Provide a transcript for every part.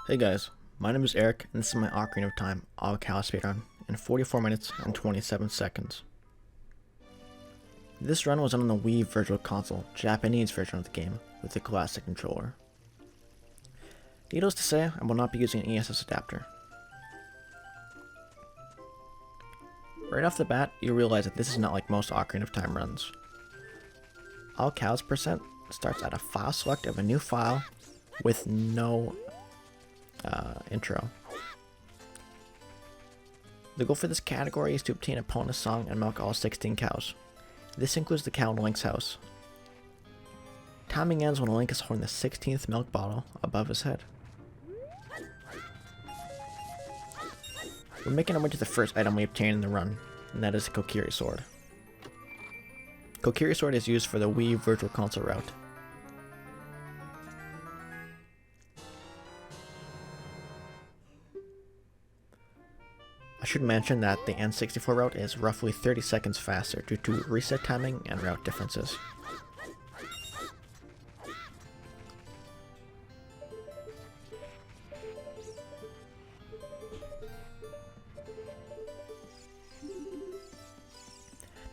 Hey guys, my name is Eric, and this is my Ocarina of Time All-Cal speedrun in 44 minutes and 27 seconds. This run was done on the Wii Virtual Console, Japanese version of the game, with the classic controller. Needless to say, I will not be using an ESS adapter. Right off the bat, you realize that this is not like most Ocarina of Time runs. All-Cal's percent starts at a file select of a new file with no intro. The goal for this category is to obtain a bonus song and milk all 16 cows. This includes the cow in Link's house. Timing ends when Link is holding the 16th milk bottle above his head. We're making our way to the first item we obtain in the run, and that is the Kokiri Sword. Kokiri Sword is used for the Wii Virtual Console route. I should mention that the N64 route is roughly 30 seconds faster due to reset timing and route differences.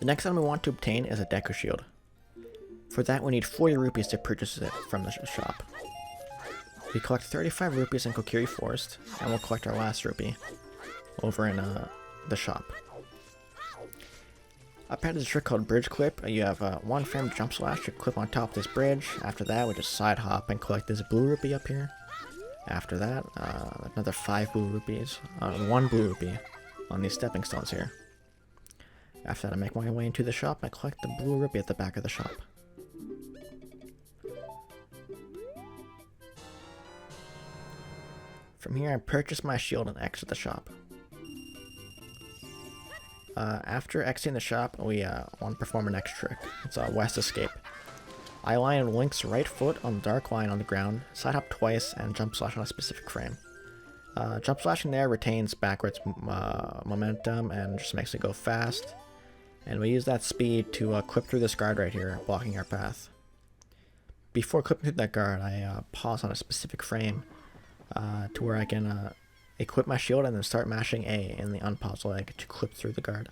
The next item we want to obtain is a Deku Shield. For that we need 40 rupees to purchase it from the shop. We collect 35 rupees in Kokiri Forest, and we'll collect our last rupee over in the shop. Up ahead is a trick called Bridge Clip. You have one frame jump slash to clip on top of this bridge. After that, we just side hop and collect this blue rupee up here. After that, another 5 blue rupees, 1 blue rupee on these stepping stones here. After that, I make my way into the shop and I collect the blue rupee at the back of the shop. From here, I purchase my shield and exit the shop. After exiting the shop, we want to perform our next trick. It's a West Escape. I line Link's right foot on the dark line on the ground, side hop twice, and jump slash on a specific frame. Jump slashing there retains backwards momentum and just makes it go fast. And we use that speed to clip through this guard right here, blocking our path. Before clipping through that guard, I pause on a specific frame to where I can equip my shield and then start mashing A in the unpause leg to clip through the guard.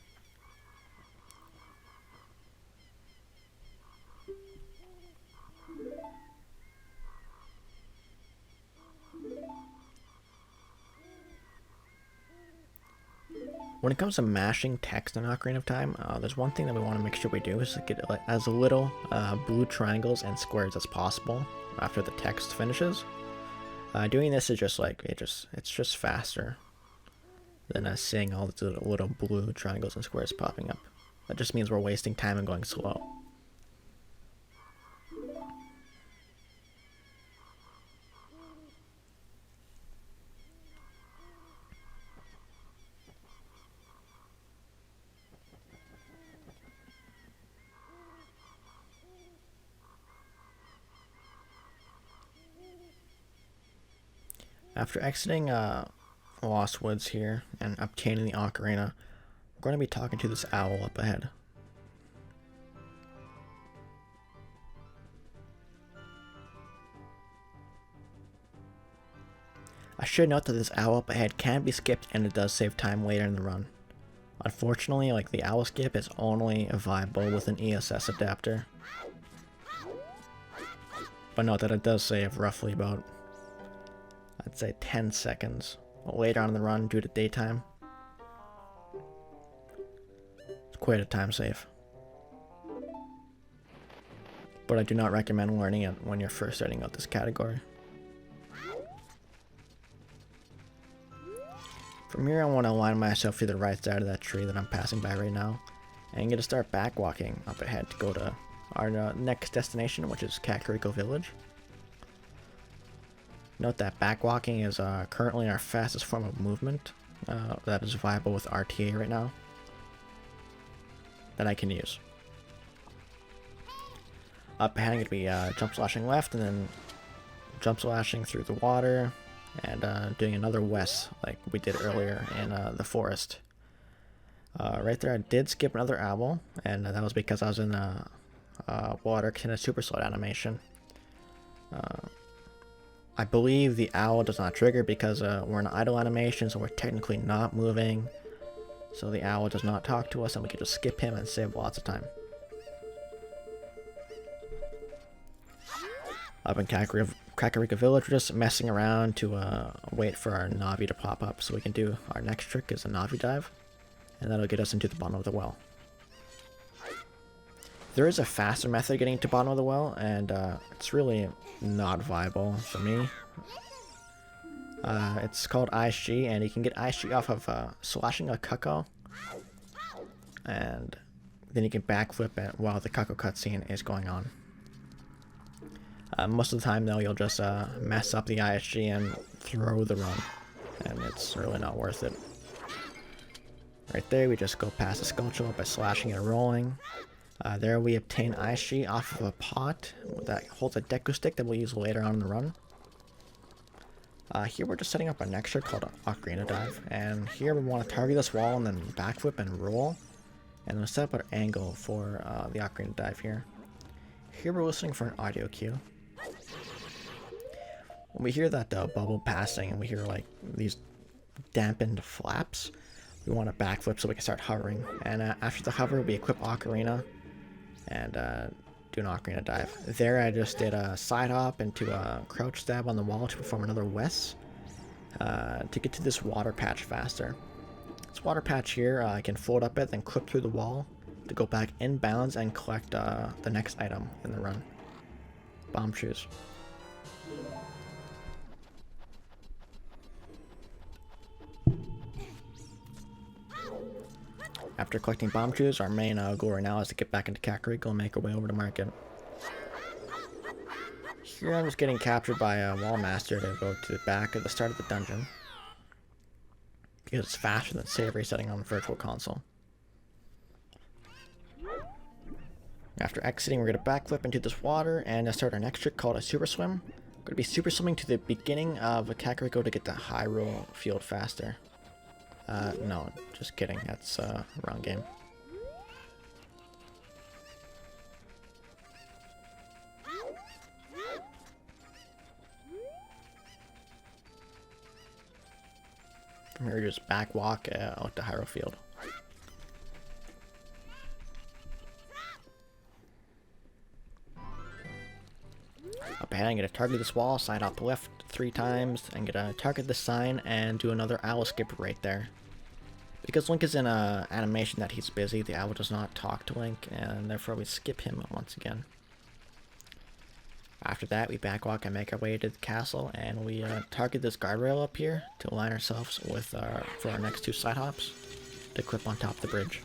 When it comes to mashing text in Ocarina of Time, there's one thing that we want to make sure we do is to get as little blue triangles and squares as possible after the text finishes. Doing this is just like it's just faster than seeing all the little blue triangles and squares popping up. That just means we're wasting time and going slow. After exiting Lost Woods here and obtaining the Ocarina, we're going to be talking to this owl up ahead. I should note that this owl up ahead can be skipped and it does save time later in the run. Unfortunately, like the owl skip is only viable with an ESS adapter. But note that it does save roughly about, I'd say 10 seconds later on in the run due to daytime. It's quite a time save. But I do not recommend learning it when you're first starting out this category. From here I want to align myself to the right side of that tree that I'm passing by right now. And I'm going to start back walking up ahead to go to our next destination, which is Kakariko Village. Note that backwalking is currently our fastest form of movement that is viable with RTA right now that I can use. Up ahead I'm going to be jump slashing left and then jump slashing through the water and doing another west like we did earlier in the forest. Right there I did skip another owl, and that was because I was in water extended super slide animation. I believe the owl does not trigger because we're in an idle animation, so we're technically not moving. So the owl does not talk to us, and we can just skip him and save lots of time. Up in Kakariko Village, we're just messing around to wait for our Navi to pop up, so we can do our next trick is a Navi dive, and that'll get us into the bottom of the well. There is a faster method of getting to the bottom of the well, and it's really not viable for me. It's called ISG, and you can get ISG off of slashing a Cucco, and then you can backflip it while the Cucco cutscene is going on. Most of the time, though, you'll just mess up the ISG and throw the run, and it's really not worth it. Right there, we just go past the Skulltula by slashing and rolling. There we obtain ISG off of a pot that holds a Deku Stick that we'll use later on in the run. Here we're just setting up a next trick called an Ocarina Dive, and here we want to target this wall and then backflip and roll, and then set up our angle for the Ocarina Dive here. Here we're listening for an audio cue. When we hear that bubble passing and we hear like these dampened flaps, we want to backflip so we can start hovering, and after the hover we equip Ocarina and do an Ocarina Dive. There I just did a side hop into a crouch stab on the wall to perform another West to get to this water patch faster. This water patch here, I can float up it, then clip through the wall to go back inbounds and collect the next item in the run. Bomb shoes. After collecting bomb shoes, our main goal right now is to get back into Kakariko and make our way over to market. Here I'm just getting captured by a wall master to go to the back at the start of the dungeon, because it's faster than save resetting on the Virtual Console. After exiting, we're going to backflip into this water and start our next trick called a Super Swim. We're going to be super swimming to the beginning of Kakariko to get to Hyrule Field faster. No, just kidding. That's wrong game. From here, just back walk out to Hyrule Field. Up ahead, I'm going to target this wall, side hop left 3 times, and going to target the sign and do another owl skip right there. Because Link is in an animation that he's busy, the owl does not talk to Link, and therefore we skip him once again. After that, we backwalk and make our way to the castle, and we target this guardrail up here to align ourselves with for our next 2 side hops to clip on top of the bridge.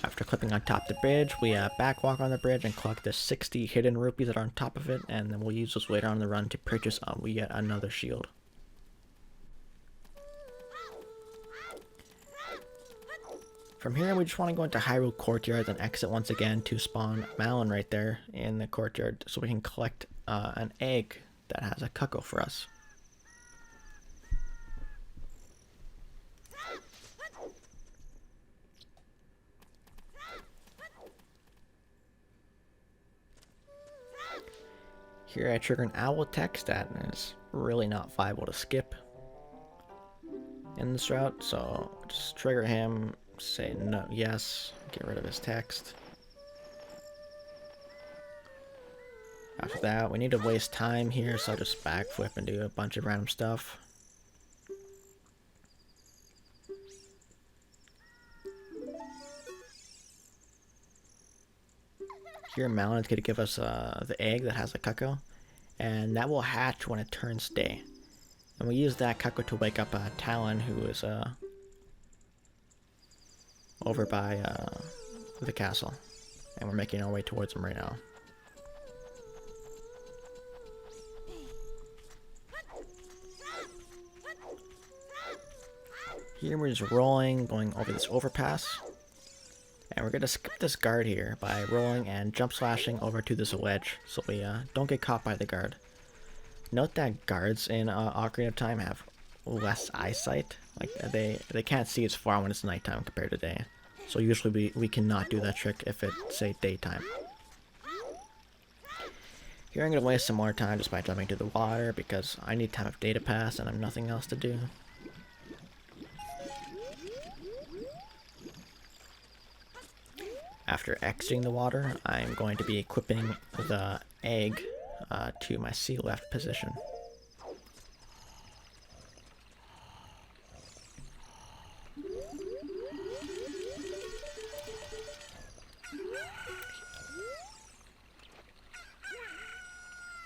After clipping on top of the bridge, we backwalk on the bridge and collect the 60 hidden rupees that are on top of it, and then we'll use those later on in the run to purchase yet another shield. From here, we just want to go into Hyrule Courtyard and exit once again to spawn Malon right there in the courtyard so we can collect an egg that has a Cucco for us. Here I trigger an owl text that is really not viable to skip in this route, so just trigger him, say no, yes, get rid of his text. After that, we need to waste time here, so I just backflip and do a bunch of random stuff. Here Malon's going to give us the egg that has a Cucco, and that will hatch when it turns day. And we use that Cucco to wake up Talon, who is over by the castle, and we're making our way towards him right now. Here we're just rolling, going over this overpass, and we're going to skip this guard here by rolling and jump slashing over to this ledge so we don't get caught by the guard. Note that guards in Ocarina of Time have less eyesight. Like they can't see as far when it's nighttime compared to day. So usually we cannot do that trick if it's, say, daytime. Here I'm going to waste some more time just by jumping to the water because I need time of day to pass and I have nothing else to do. After exiting the water, I'm going to be equipping the egg to my C left position.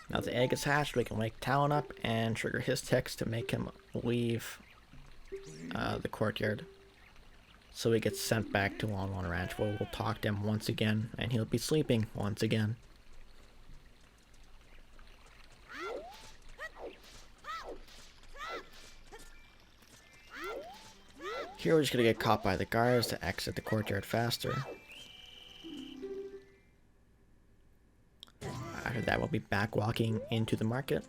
Now the egg is hatched, we can wake Talon up and trigger his text to make him leave the courtyard. So he gets sent back to Lon Ranch where we'll talk to him once again and he'll be sleeping once again. Here we're just gonna get caught by the guards to exit the courtyard faster. After that, we'll be back walking into the market.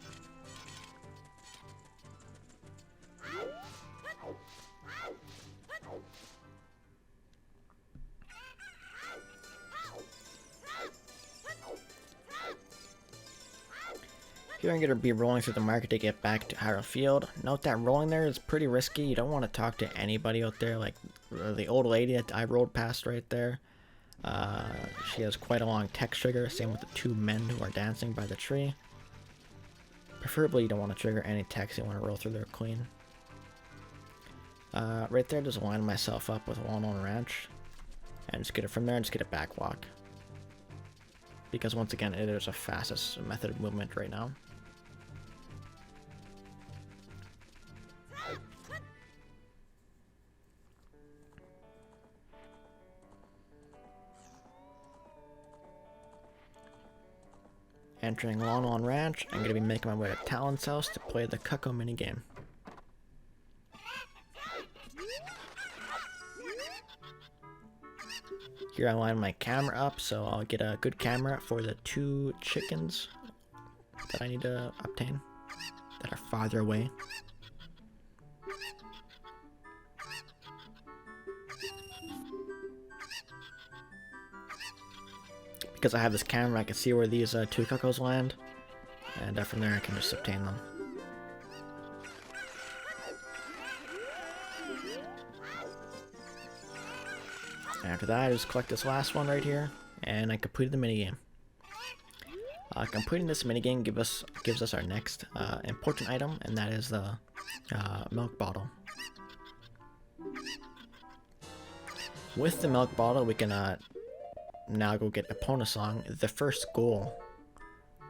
Here I'm going to be rolling through the market to get back to Hyrule Field. Note that rolling there is pretty risky. You don't want to talk to anybody out there, like the old lady that I rolled past right there. She has quite a long text trigger, same with the two men who are dancing by the tree. Preferably you don't want to trigger any text, you want to roll through there clean. Right there, just line myself up with Lon Ranch. And just get it from there and just get a back walk. Because once again, it is the fastest method of movement right now. Entering Lon Ranch, I'm going to be making my way to Talon's house to play the Cuckoo minigame. Here I line my camera up so I'll get a good camera for the two chickens that I need to obtain that are farther away. Because I have this camera, I can see where these two cuckoos land, and from there I can just obtain them. And after that, I just collect this last one right here, and I completed the minigame. Completing this minigame gives us our next important item, and that is the milk bottle. With the milk bottle, we can now go get Epona Song, the first goal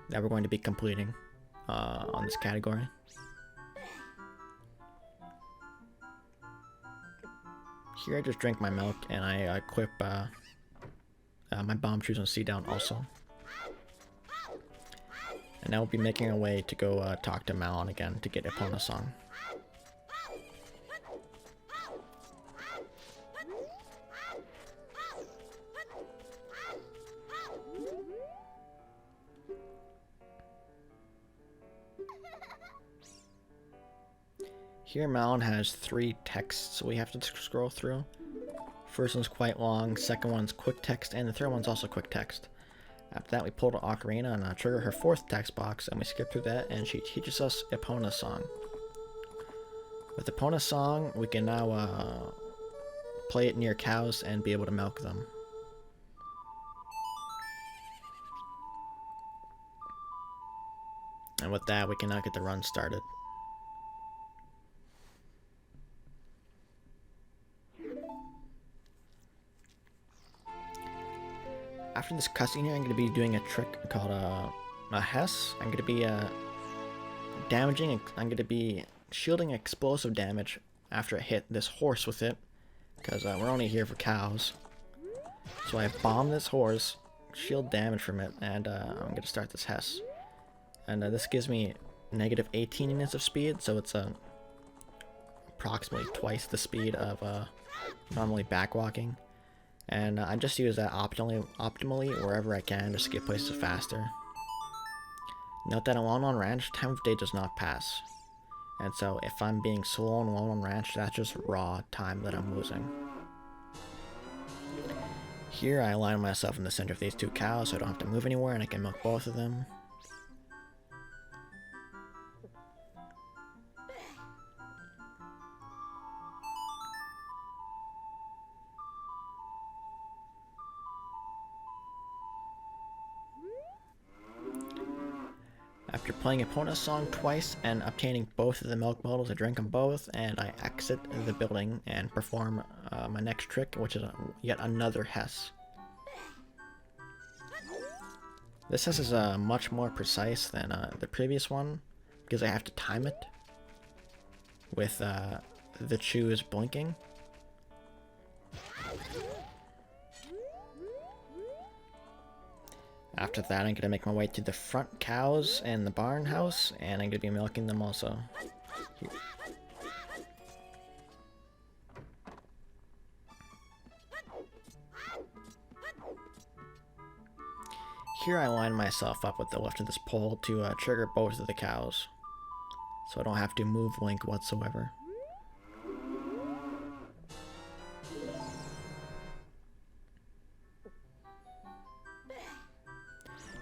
that we're going to be completing on this category. Here I just drink my milk and I equip my bomb shoes on C-Down also. And now we'll be making our way to go talk to Malon again to get Epona Song. Here Malon has 3 texts we have to scroll through. First one's quite long, second one's quick text, and the third one's also quick text. After that we pull to Ocarina and trigger her 4th text box, and we skip through that and she teaches us Epona Song. With Epona Song we can now play it near cows and be able to milk them. And with that we can now get the run started. After this cutscene here, I'm going to be doing a trick called a Hess. I'm going to be I'm going to be shielding explosive damage after I hit this horse with it, because we're only here for cows. So I bomb this horse, shield damage from it, and I'm going to start this Hess. And this gives me negative 18 units of speed, so it's approximately twice the speed of normally backwalking. And I just use that optimally wherever I can just to get places faster. Note that alone on ranch, time of day does not pass. And so if I'm being slow and alone on ranch, that's just raw time that I'm losing. Here I align myself in the center of these 2 cows so I don't have to move anywhere and I can milk both of them. After playing Epona's song twice and obtaining both of the milk bottles, I drink them both, and I exit the building and perform my next trick, which is yet another Hess. This Hess is much more precise than the previous one, because I have to time it with the chews blinking. After that, I'm going to make my way to the front cows in the barn house, and I'm going to be milking them also. Here I line myself up with the left of this pole to trigger both of the cows, so I don't have to move Link whatsoever.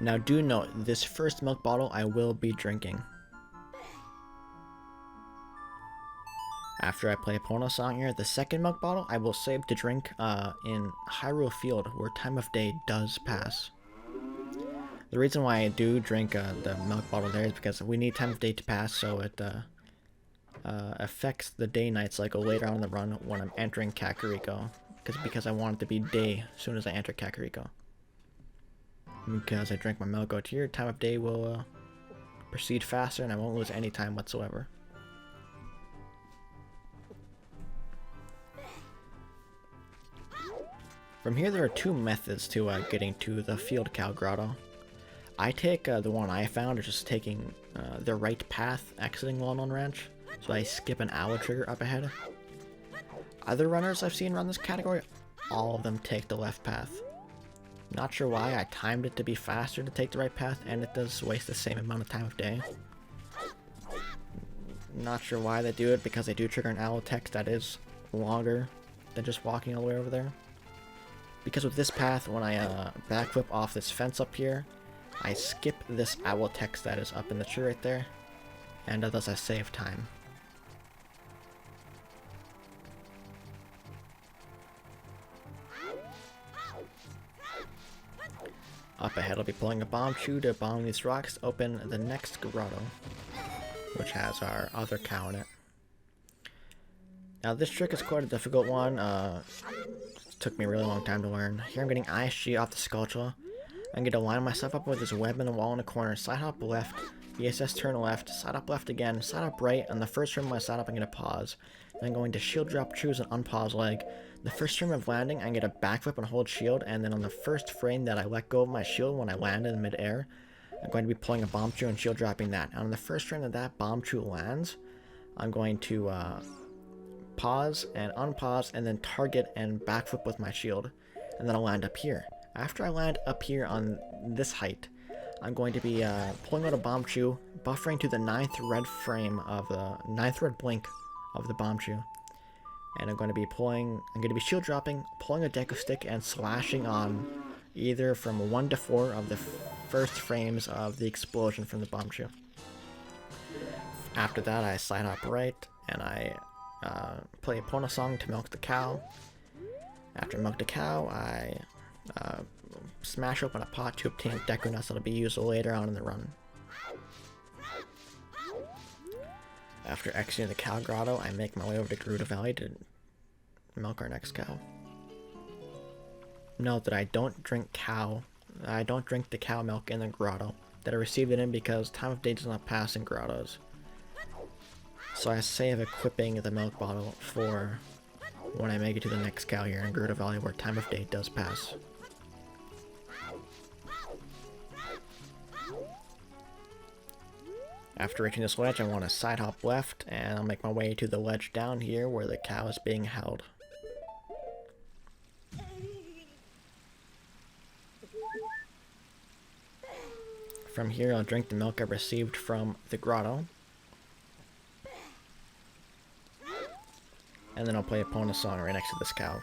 Now do note, this first milk bottle I will be drinking. After I play Epona song here, the second milk bottle I will save to drink in Hyrule Field, where time of day does pass. The reason why I do drink the milk bottle there is because we need time of day to pass, so it affects the day-night cycle later on in the run when I'm entering Kakariko. Because I want it to be day as soon as I enter Kakariko. Because I drink my milk out here, time of day will proceed faster and I won't lose any time whatsoever. From here there are two methods to getting to the Field Cow Grotto. I take the one I found, which is taking the right path exiting London Ranch, so I skip an owl trigger up ahead. Other runners I've seen run this category, all of them take the left path. Not sure why, I timed it to be faster to take the right path, and it does waste the same amount of time of day. Not sure why they do it, because they do trigger an owl text that is longer than just walking all the way over there. Because with this path, when I backflip off this fence up here, I skip this owl text that is up in the tree right there, and thus I save time. Up ahead, I'll be pulling a bomb chew to bomb these rocks to open the next grotto, which has our other cow in it. Now this trick is quite a difficult one. It took me a really long time to learn. Here I'm getting ISG off the Skulltula. I'm going to line myself up with this web in the wall in the corner, side hop left, ESS turn left, side hop left again, side hop right, and the first frame of my side hop I'm going to pause. Then I'm going to shield drop, choose an unpause leg. The first frame of landing, I'm going to backflip and hold shield, and then on the first frame that I let go of my shield when I land in mid-air, I'm going to be pulling a bomb chew and shield dropping that. And on the first frame that that bomb chew lands, I'm going to pause and unpause and then target and backflip with my shield, and then I'll land up here. After I land up here on this height, I'm going to be pulling out a bomb chew, buffering to the 9th red frame of the 9th red blink of the bomb chew. And I'm going to be shield dropping, pulling a Deku Stick, and slashing on either from 1 to 4 of the first frames of the explosion from the bomb chew. After that, I side hop right, and I play a Epona song to milk the cow. After milk the cow, I smash open a pot to obtain Deku Nuts that'll be used later on in the run. After exiting the cow grotto, I make my way over to Gerudo Valley to milk our next cow. Note that I don't drink the cow milk in the grotto, that I received it in because time of day does not pass in grottos. So I save equipping the milk bottle for when I make it to the next cow here in Gerudo Valley where time of day does pass. After reaching this ledge, I want to side hop left, and I'll make my way to the ledge down here where the cow is being held. From here, I'll drink the milk I received from the grotto. And then I'll play Epona song right next to this cow.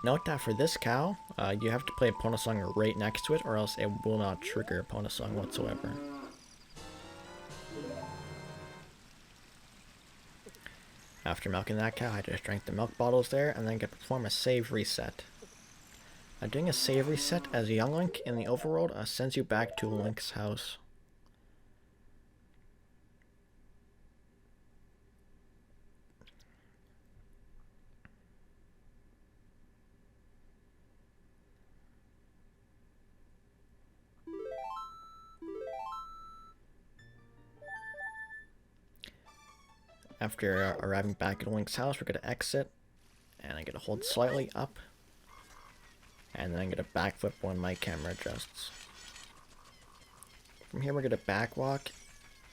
Note that for this cow, you have to play Epona song right next to it, or else it will not trigger Epona song whatsoever. After milking that cow, I just drank the milk bottles there, and then get to perform a save reset. Doing a save reset as Young Link in the overworld sends you back to Link's house. After arriving back at Link's house, we're going to exit, and I'm going to hold slightly up, and then I'm going to backflip when my camera adjusts. From here we're going to backwalk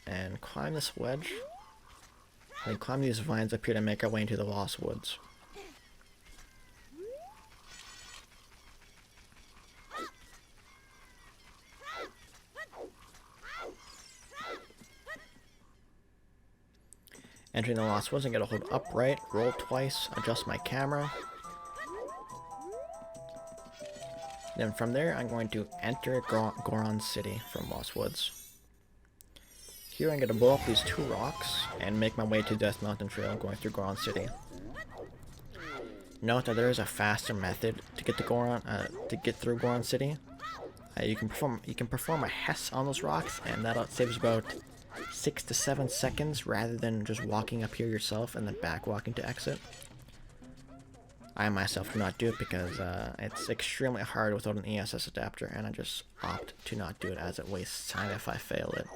and climb this wedge, and then climb these vines up here to make our way into the Lost Woods. Entering the Lost Woods, I'm going to hold upright, roll twice, adjust my camera. Then from there, I'm going to enter Goron City from Lost Woods. Here I'm going to blow up these 2 rocks and make my way to Death Mountain Trail going through Goron City. Note that there is a faster method to get through Goron City. You can perform a Hess on those rocks, and that saves about 6 to 7 seconds rather than just walking up here yourself and then back walking to exit. I myself do not do it because it's extremely hard without an ESS adapter, and I just opt to not do it as it wastes time if I fail it.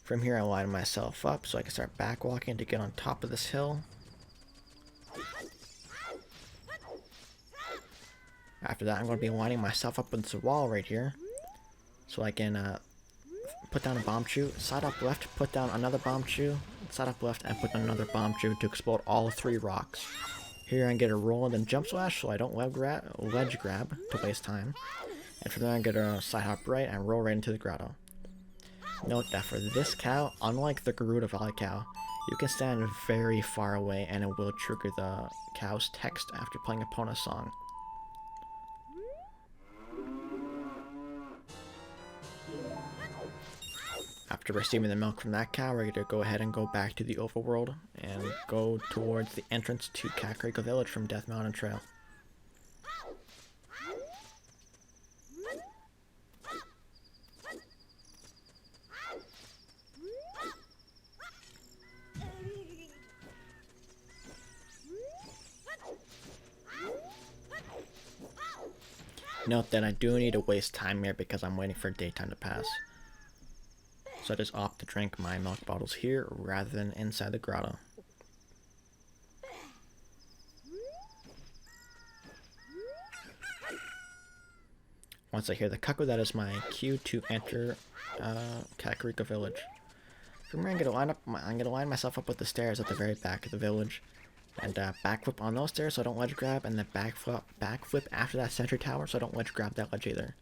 From here I line myself up so I can start back walking to get on top of this hill. After that I'm going to be lining myself up with this wall right here, so I can put down a bomb chute, side up left, put down another bomb chute, side up left, and put down another bomb chute to explode all 3 rocks. Here I get a roll and then jump slash so I don't ledge grab to waste time. And from there I get a side hop right and roll right into the grotto. Note that for this cow, unlike the Gerudo Valley cow, you can stand very far away and it will trigger the cow's text after playing Epona's song. After receiving the milk from that cow, we're going to go ahead and go back to the overworld and go towards the entrance to Kakariko Village from Death Mountain Trail. Note that I do need to waste time here because I'm waiting for daytime to pass. So I just opt to drink my milk bottles here rather than inside the grotto. Once I hear the cuckoo, that is my cue to enter Kakariko Village. From here, I'm gonna line myself up with the stairs at the very back of the village, and backflip on those stairs so I don't ledge grab, and then backflip after that sentry tower so I don't ledge grab that ledge either.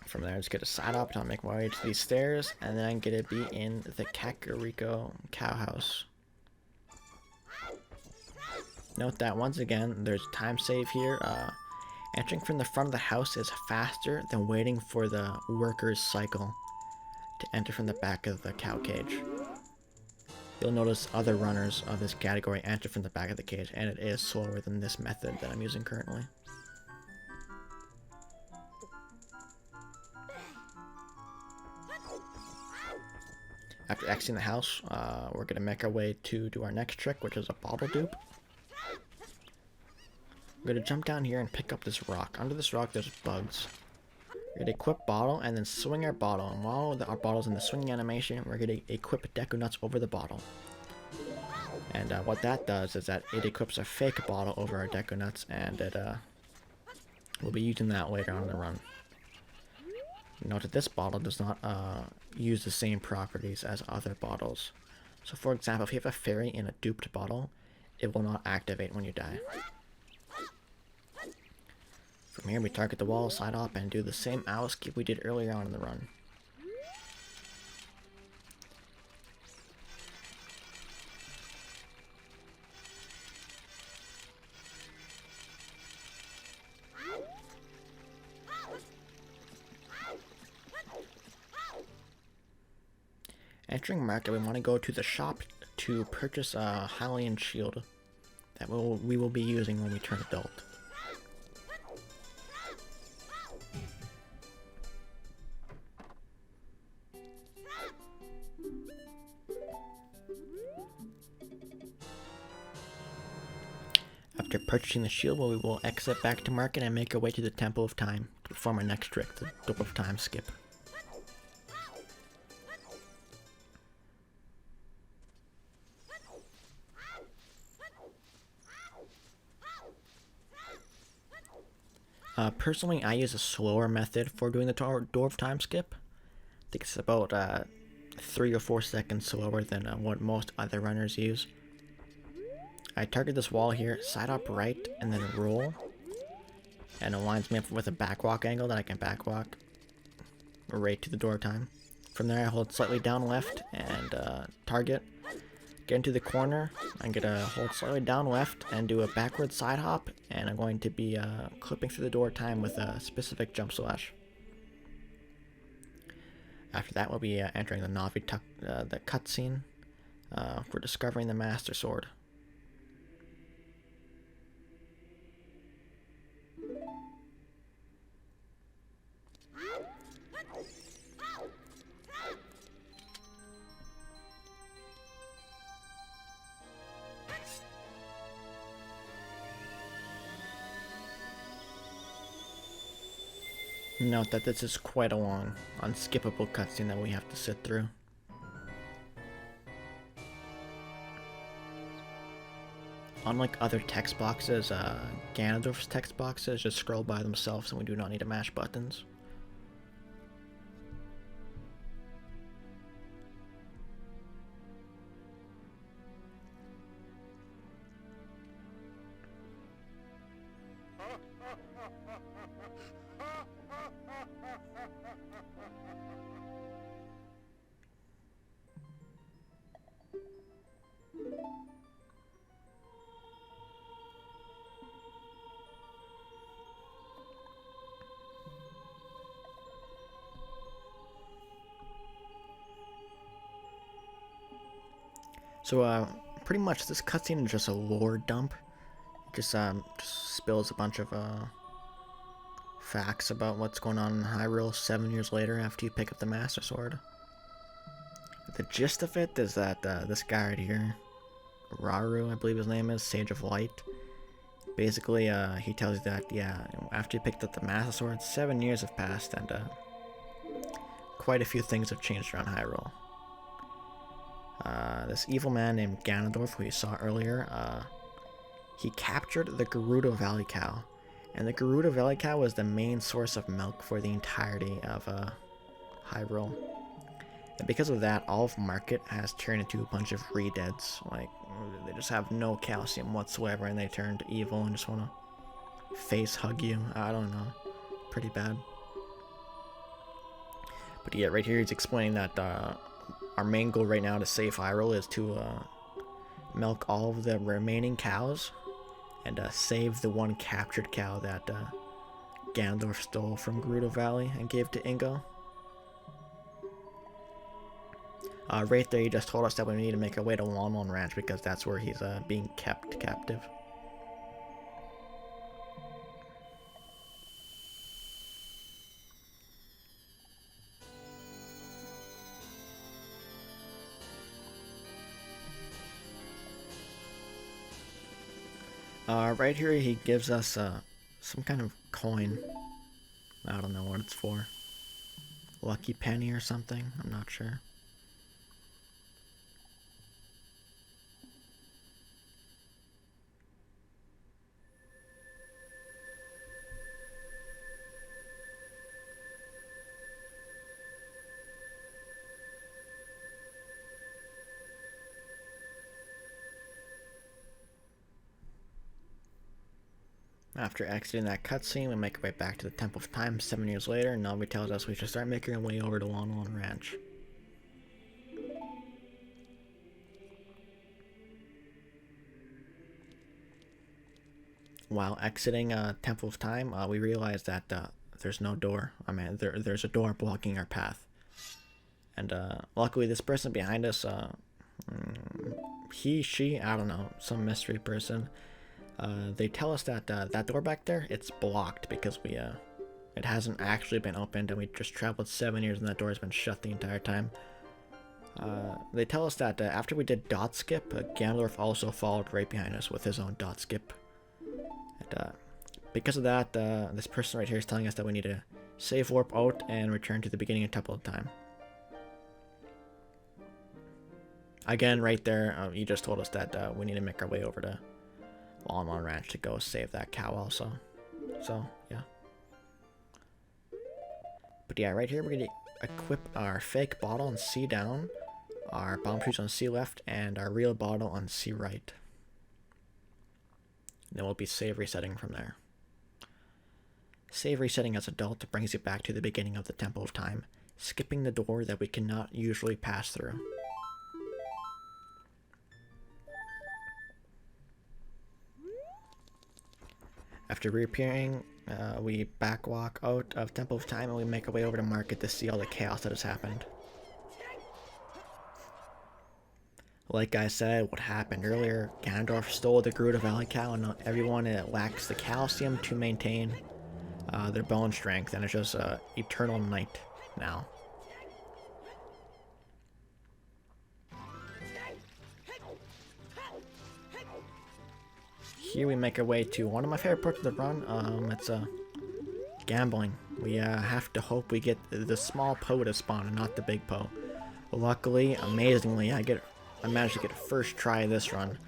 From there, I just get a side up to make my way to these stairs, and then I'm gonna be in the Kakariko cow house. Note that once again, there's time save here. Entering from the front of the house is faster than waiting for the worker's cycle to enter from the back of the cow cage. You'll notice other runners of this category enter from the back of the cage, and it is slower than this method that I'm using currently. After exiting the house, we're going to make our way to do our next trick, which is a bottle dupe. We're going to jump down here and pick up this rock. Under this rock, there's bugs. We're going to equip bottle and then swing our bottle. And while our bottle's in the swinging animation, we're going to equip Deku Nuts over the bottle. And what that does is that it equips a fake bottle over our Deku Nuts, and we'll be using that later on in the run. Note that this bottle does not use the same properties as other bottles. So for example, if you have a fairy in a duped bottle, it will not activate when you die. From here we target the wall, side hop, and do the same owl skip we did earlier on in the run. Entering market, we want to go to the shop to purchase a Hylian shield that we will be using when we turn adult. After purchasing the shield, we will exit back to market and make our way to the Temple of Time to perform our next trick, the Door of Time skip. Personally, I use a slower method for doing the dwarf time skip. I think it's about 3 or 4 seconds slower than what most other runners use. I target this wall here, side up right, and then roll. And it lines me up with a backwalk angle that I can backwalk right to the door time. From there, I hold slightly down left and target. Get into the corner. I'm going to hold slightly down left and do a backward side hop. And I'm going to be clipping through the door time with a specific jump slash. After that, we'll be entering the Navi the cutscene for discovering the Master Sword. Note that this is quite a long, unskippable cutscene that we have to sit through. Unlike other text boxes, Ganondorf's text boxes just scroll by themselves and we do not need to mash buttons. So, pretty much this cutscene is just a lore dump. It just spills a bunch of, facts about what's going on in Hyrule 7 years later after you pick up the Master Sword. The gist of it is that, this guy right here, Rauru, I believe his name is, Sage of Light, basically, he tells you that, yeah, after you picked up the Master Sword, 7 years have passed, and, quite a few things have changed around Hyrule. This evil man named Ganondorf, who you saw earlier, he captured the Gerudo Valley cow. And the Gerudo Valley cow was the main source of milk for the entirety of Hyrule. And because of that, all of Market has turned into a bunch of re-deads. Like, they just have no calcium whatsoever and they turned evil and just want to face hug you. I don't know. Pretty bad. But yeah, right here he's explaining that our main goal right now to save Hyrule is to milk all of the remaining cows and save the one captured cow that Ganondorf stole from Gerudo Valley and gave to Ingo. Right there, he just told us that we need to make our way to Lon Ranch because that's where he's being kept captive. Right here he gives us some kind of coin. I don't know what it's for. Lucky penny or something? I'm not sure. After exiting that cutscene, we make our way back to the Temple of Time 7 years later, and Navi tells us we should start making our way over to Lon Ranch. While exiting Temple of Time, we realize that there's no door. I mean, there's a door blocking our path. And luckily, this person behind us, he, she, I don't know, some mystery person, they tell us that that door back there, it's blocked because it hasn't actually been opened and we just traveled 7 years and that door has been shut the entire time. They tell us that after we did dot skip, Ganondorf also followed right behind us with his own dot skip. And because of that, this person right here is telling us that we need to save warp out and return to the beginning of Temple of Time. Again, right there, you just told us that we need to make our way over to Lon Ranch to go save that cow also. So, yeah. But yeah, right here we're gonna equip our fake bottle on C down, our bomb trees on C left, and our real bottle on C right. Then we'll be save resetting from there. Save resetting as adult brings you back to the beginning of the Temple of Time, skipping the door that we cannot usually pass through. After reappearing, we backwalk out of Temple of Time and we make our way over to Market to see all the chaos that has happened. Like I said, what happened earlier, Ganondorf stole the Gerudo Valley Cow and not everyone lacks the calcium to maintain their bone strength, and it's just eternal night now. Here we make our way to one of my favorite parts of the run. It's gambling. We have to hope we get the small Poe to spawn and not the big Poe. Luckily, amazingly, I managed to get first try this run.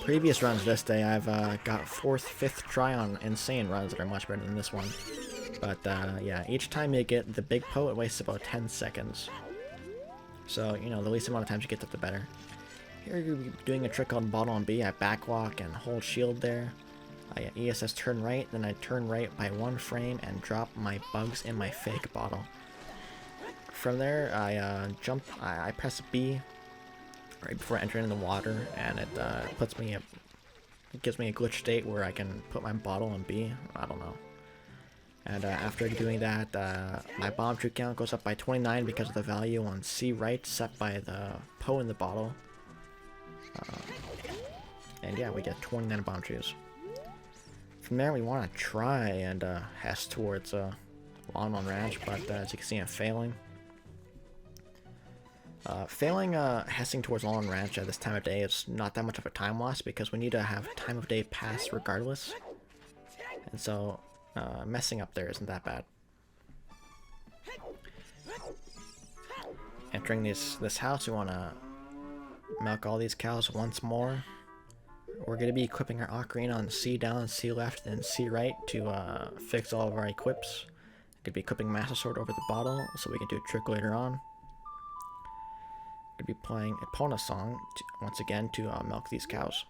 Previous runs this day, I've got 4th, 5th try on insane runs that are much better than this one. But yeah, each time you get the big Poe, it wastes about 10 seconds. So, you know, the least amount of times you get that, the better. Here you're doing a trick called Bottle on B. I backwalk and hold shield there. I ESS turn right, then I turn right by 1 frame and drop my bugs in my fake bottle. From there, I jump, I press B right before entering the water, and it gives me a glitch state where I can put my bottle on B. I don't know. And after doing that, my bomb tree count goes up by 29 because of the value on C right set by the Poe in the bottle. And yeah, we get 29 bomb trees. From there, we want to try and hess towards Longlong Ranch, but as you can see, I'm failing. Hessing towards Longlong Ranch at this time of day is not that much of a time loss because we need to have time of day pass regardless. And so, messing up there isn't that bad. Entering this house, we want to milk all these cows once more. We're going to be equipping our ocarina on C down, C left, and C right to fix all of our equips. Going to be equipping Master Sword over the bottle so we can do a trick later on. Going to be playing Epona song once again to milk these cows.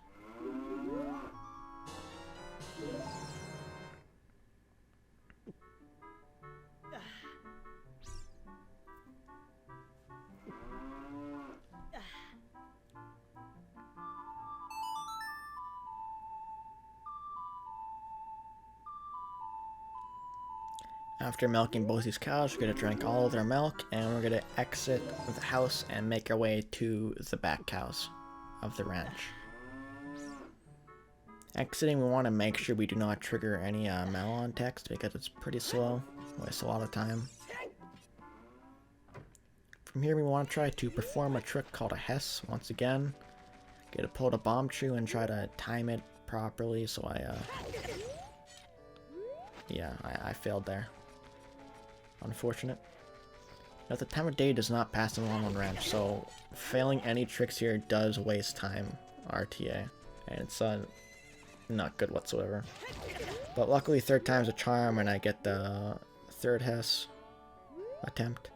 After milking both these cows, we're going to drink all of their milk, and we're going to exit the house and make our way to the back cows of the ranch. Exiting, we want to make sure we do not trigger any Malon text because it's pretty slow, wastes a lot of time. From here, we want to try to perform a trick called a Hess once again. Get to pull the bomb tree and try to time it properly, so I failed there. Unfortunate. Now, the time of day does not pass in Longlong Ranch, so failing any tricks here does waste time, RTA, and it's not good whatsoever. But luckily, 3rd time's a charm, and I get the 3rd Hess attempt.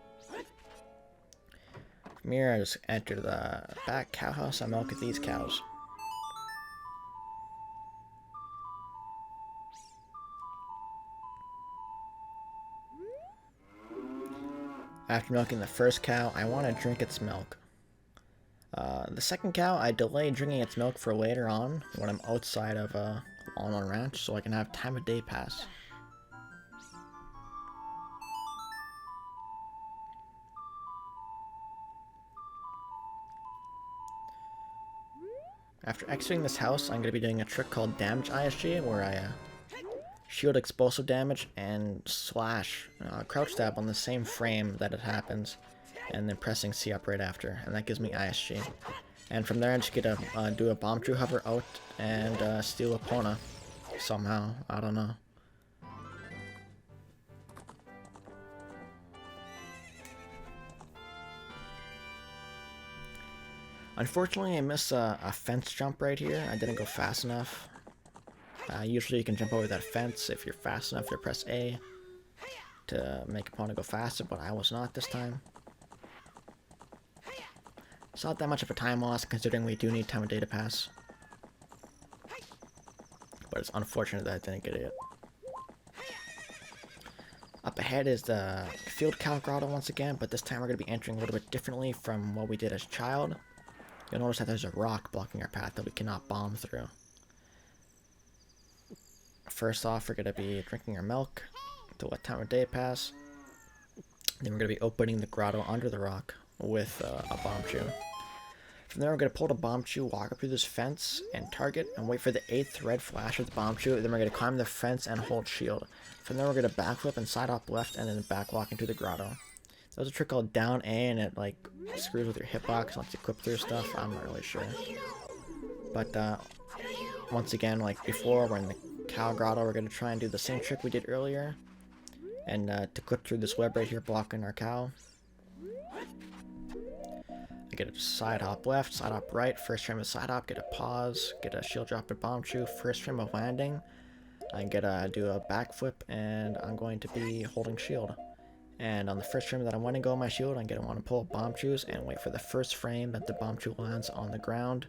From here, I just enter the back cow house. I milk these cows. After milking the first cow, I want to drink its milk. The second cow, I delay drinking its milk for later on when I'm outside of Longlong Ranch so I can have time of day pass. After exiting this house, I'm going to be doing a trick called Damage ISG where I shield explosive damage and slash crouch stab on the same frame that it happens, and then pressing C up right after, and that gives me ISG. And from there I just get to do a bomb tree hover out and steal Epona somehow. I don't know. Unfortunately, I missed a fence jump right here. I didn't go fast enough. Usually you can jump over that fence if you're fast enough to press A. to make opponent go faster, but I was not this time. It's not that much of a time loss considering we do need time of day to pass. But it's unfortunate that I didn't get it. Up ahead is the Field Cow Grotto once again, but this time we're going to be entering a little bit differently from what we did as a child. You'll notice that there's a rock blocking our path that we cannot bomb through. First off, we're going to be drinking our milk to let time of day pass. Then we're going to be opening the grotto under the rock with a bomb chew. From there, we're going to pull the bomb chew, walk up through this fence, and target, and wait for the 8th red flash of the bomb chew. Then we're going to climb the fence and hold shield. From there, we're going to backflip and side hop left, and then back walk into the grotto. There's a trick called down A, and it like screws with your hitbox, lets you clip through stuff. I'm not really sure. But once again, like before, we're in the cow grotto. We're going to try and do the same trick we did earlier, and to clip through this web right here, blocking our cow. Get a side hop left, side hop right, first frame of side hop, get a pause, get a shield drop and bomb chew, first frame of landing, I do a backflip, and I'm going to be holding shield. And on the first frame that I want to go on my shield, I'm going to want to pull bomb chews and wait for the first frame that the bomb chew lands on the ground.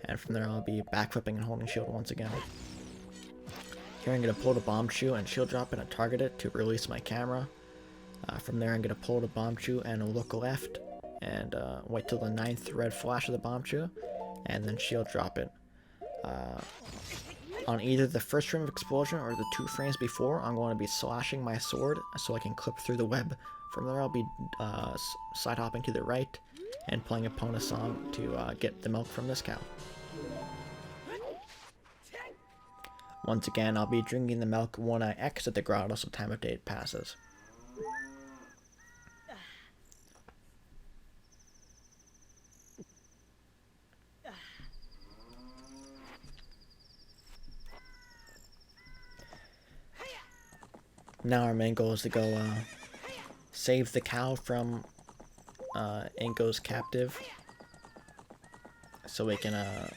And from there I'll be backflipping and holding shield once again. Here I'm going to pull the bomb chew and shield drop it and target it to release my camera. From there I'm going to pull the bomb chew and look left. And wait till the 9th red flash of the bomb chew, and then shield drop it. On either the first frame of explosion or the 2 frames before, I'm going to be slashing my sword so I can clip through the web. From there I'll be side hopping to the right and playing opponent's song to get the milk from this cow. Once again, I'll be drinking the milk when I exit the grotto so time of day passes. Now our main goal is to go save the cow from Ingo's captive, so we can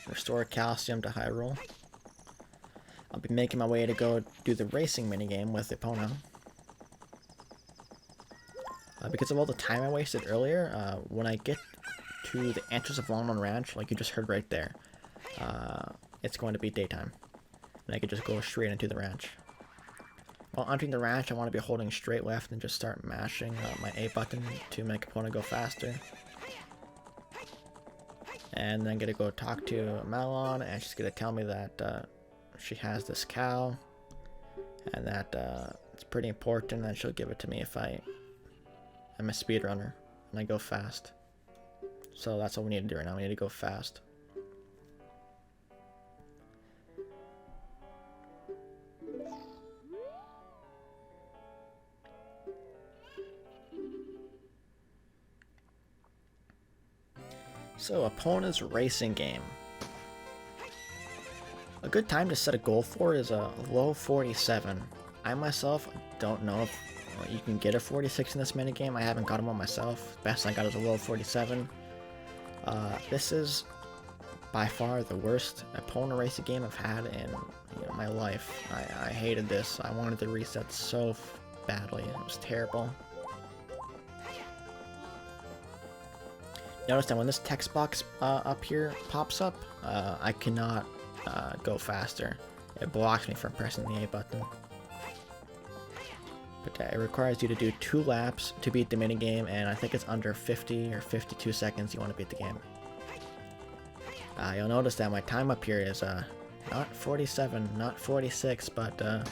restore calcium to Hyrule. I'll be making my way to go do the racing minigame with Epona. Because of all the time I wasted earlier, when I get to the entrance of Lon Ranch, like you just heard right there, it's going to be daytime, and I can just go straight into the ranch. While entering the ranch, I want to be holding straight left and just start mashing my A button to make opponent go faster. And then I'm going to go talk to Malon, and she's going to tell me that she has this cow, and that it's pretty important, and she'll give it to me if I'm a speedrunner, and I go fast. So that's what we need to do right now, we need to go fast. So, Epona's racing game. A good time to set a goal for is a low 47. I myself don't know if you can get a 46 in this minigame. I haven't got one myself. Best I got is a low 47. This is by far the worst Epona racing game I've had in my life. I hated this. I wanted to reset so badly. It was terrible. Notice that when this text box up here pops up, I cannot go faster. It blocks me from pressing the A button. But it requires you to do 2 laps to beat the minigame, and I think it's under 50 or 52 seconds you want to beat the game. You'll notice that my time up here is not 47, not 46, but the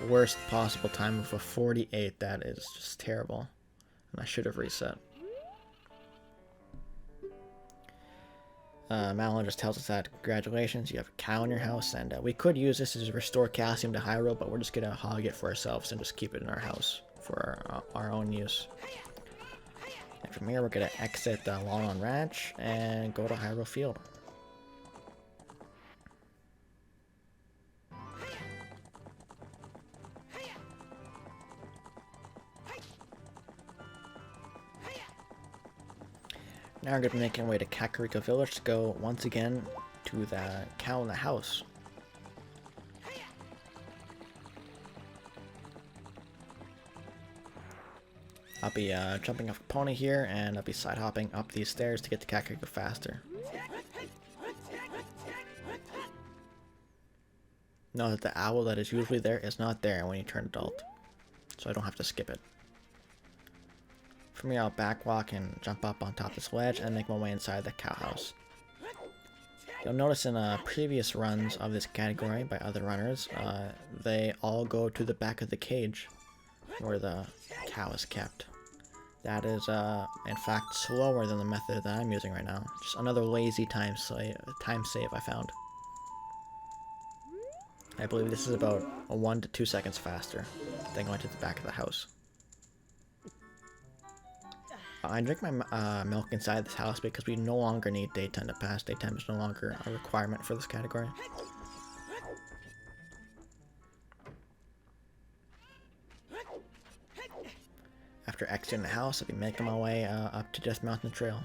worst possible time of a 48. That is just terrible, and I should have reset. Malon just tells us that congratulations, you have a cow in your house, and we could use this as restore calcium to Hyrule, but we're just gonna hog it for ourselves and just keep it in our house for our own use. And from here, we're gonna exit Lon Ranch and go to Hyrule Field. Now we're going to be making our way to Kakariko Village to go once again to the cow in the house. I'll be jumping off a pony here, and I'll be side hopping up these stairs to get the cat character faster. Note that the owl that is usually there is not there when you turn adult, so I don't have to skip it. From here, I'll backwalk and jump up on top of this ledge and make my way inside the cow house. You'll notice in previous runs of this category by other runners, they all go to the back of the cage where the cow is kept. That is, in fact, slower than the method that I'm using right now. Just another lazy time save I found. I believe this is about 1 to 2 seconds faster than going to the back of the house. I drink my milk inside this house because we no longer need daytime to pass. Daytime is no longer a requirement for this category. After exiting the house, I'll be making my way up to Death Mountain Trail.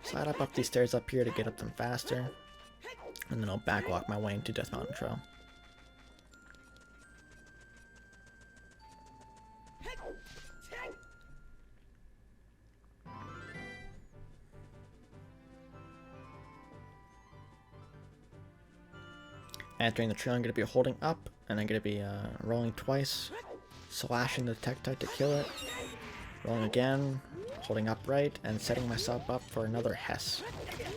Slide up these stairs up here to get up them faster, and then I'll backwalk my way into Death Mountain Trail. Entering the trail, I'm going to be holding up, and I'm going to be rolling twice, slashing the Tektite to kill it, rolling again, holding upright, and setting myself up for another Hess.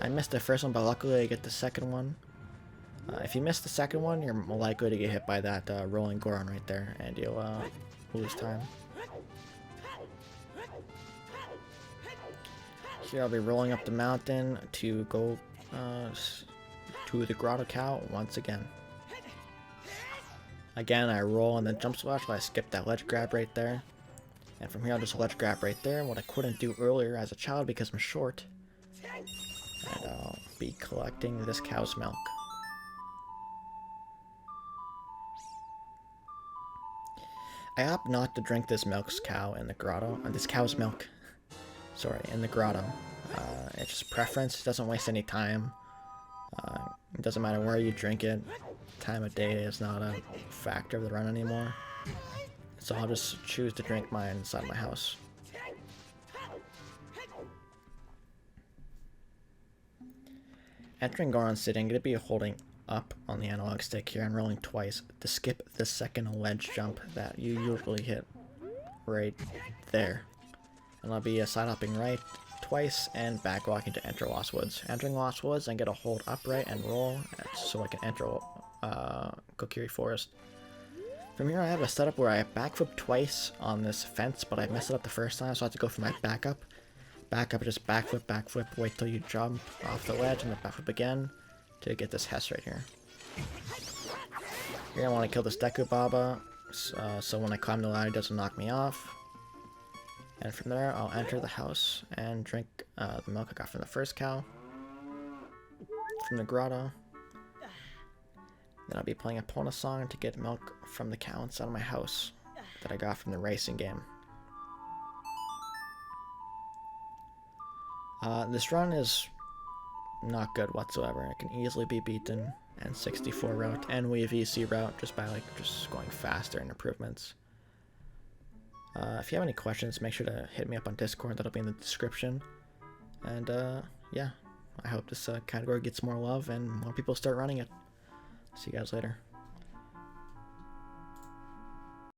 I missed the first one, but luckily I get the second one. If you miss the second one, you're more likely to get hit by that rolling Goron right there, and you'll lose time. Here I'll be rolling up the mountain to go to the Grotto Cow once again. Again, I roll and then jump slash, but I skip that ledge grab right there. And from here I'll just ledge grab right there, what I couldn't do earlier as a child because I'm short. And I'll be collecting this cow's milk. I opt not to drink this milk's cow in the grotto, this cow's milk, sorry, in the grotto. It's just preference, it doesn't waste any time. It doesn't matter where you drink it, time of day is not a factor of the run anymore. So I'll just choose to drink mine inside my house. Entering Goron City, I'm going to be holding up on the analog stick here and rolling twice to skip the second ledge jump that you usually hit right there. And I'll be side hopping right twice and back walking to enter Lost Woods. Entering Lost Woods, I'm going to hold upright and roll so I can enter Kokiri Forest. From here I have a setup where I backflip twice on this fence, but I messed it up the first time, so I have to go for my backup. Backup, just backflip, backflip, wait till you jump off the ledge, and then backflip again to get this Hess right here. Here I want to kill this Deku Baba, so when I climb the ladder it doesn't knock me off. And from there I'll enter the house and drink the milk I got from the first cow, from the grotto. Then I'll be playing a Pona song to get milk from the cow inside of my house that I got from the racing game. This run is not good whatsoever. It can easily be beaten in 64 route and Wii VC route just by just going faster and improvements. If you have any questions, make sure to hit me up on Discord. That'll be in the description. And yeah, I hope this category gets more love and more people start running it. See you guys later.